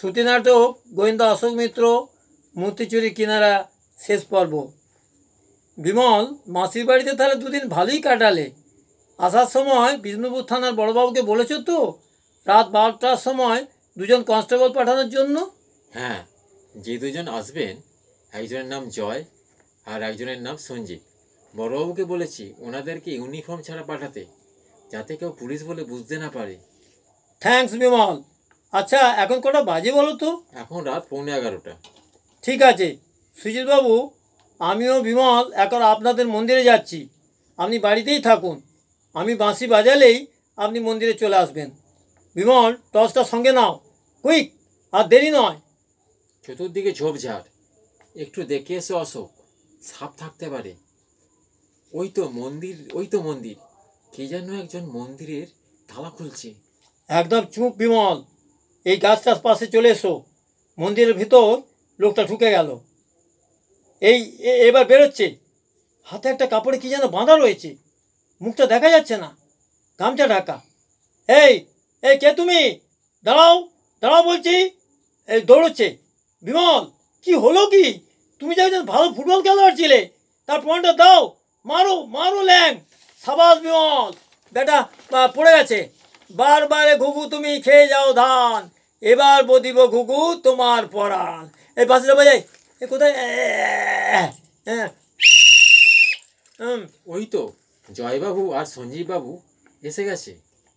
শ্রুতি নাটক গোয়েন্দা অশোক মিত্র মূর্তিচুরি কিনারা শেষ পর্ব। বিমল মাসির বাড়িতে তাহলে দুদিন ভালোই কাটালে। আসার সময় বিষ্ণুপুর থানার বড়বাবুকে বলেছো তো রাত 12টার সময় দুজন কনস্টেবল পাঠানোর জন্য? হ্যাঁ, যে দুজন আসবেন একজনের নাম জয় আর একজনের নাম সঞ্জীব। বড়বাবুকে বলেছি ওনাদেরকে ইউনিফর্ম ছাড়া পাঠাতে, যাতে কেউ পুলিশ বলে বুঝতে না পারে। থ্যাঙ্কস বিমল। আচ্ছা এখন কটা বাজে বলো তো? এখন রাত 11:15। ঠিক আছে সুজিতবাবু, আমিও বিমল এখন আপনাদের মন্দিরে যাচ্ছি। আপনি বাড়িতেই থাকুন, আমি বাঁশি বাজালেই আপনি মন্দিরে চলে আসবেন। বিমল টর্চটা সঙ্গে নাও, কুইক, আর দেরি নয়। চতুর্দিকে ঝোপঝাড়, একটু দেখে এসো অশোক, সাপ থাকতে পারে। ওই তো মন্দির, কে যেন একজন মন্দিরের তালা খুলছে। একদম চুপ বিমল, এই গাছটার পাশে চলে এসো। মন্দিরের ভিতর লোকটা ঢুকে গেল, এবার বেরোচ্ছে। হাতে একটা কাপড়ে কি যেন বাঁধা রয়েছে, মুখটা দেখা যাচ্ছে না, গামছা ঢাকা। এই এই কে তুমি? দাঁড়াও দাঁড়াও বলছি। এই দৌড়চ্ছে। বিমল কি হলো কি? তুমি যে একজন ভালো ফুটবল খেলোয়াড় ছিলে, তার প্রমাণটা দাও। মারো মারো ল্যাং। সাবাস বিমল, বেটা পড়ে গেছে। বারবারে ঘুঘু তুমি খেয়ে যাও ধান, এবার বদিব ঘুঘু তোমার পরাণ। এই বাসটা বাজাই, এ কোথায়? হ্যাঁ, ওই তো জয়বাবু আর সঞ্জীববাবু এসে গেছে।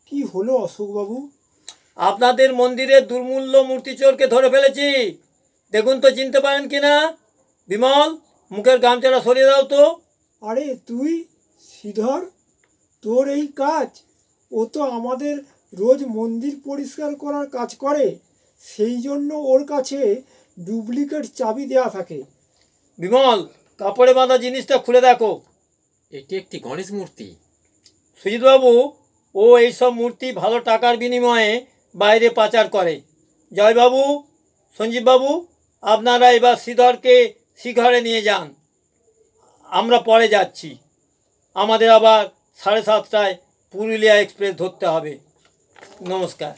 কি হলো অশোকবাবু? আপনাদের মন্দিরের দুর্মূল্য মূর্তিচোরকে ধরে ফেলেছি, দেখুন তো চিনতে পারেন কিনা। বিমল মুখের গামছাটা সরিয়ে দাও তো। আরে তুই শ্রীধর, তোর এই কাজ? ও তো আমাদের রোজ মন্দির পরিষ্কার করার কাজ করে, সেই জন্য ওর কাছে ডুপ্লিকেট চাবি দেওয়া থাকে। বিমল কাপড়ে বাঁধা জিনিসটা খুলে দেখো। এটি একটি গণেশ মূর্তি। সুজিতবাবু, ও এইসব মূর্তি ভালো টাকার বিনিময়ে বাইরে পাচার করে। জয়বাবু, সঞ্জীববাবু, আপনারা এবার শ্রীধরকে শিখরে নিয়ে যান, আমরা পরে যাচ্ছি। আমাদের আবার 7:30টায় পুরুলিয়া এক্সপ্রেস ধরতে হবে। নমস্কার।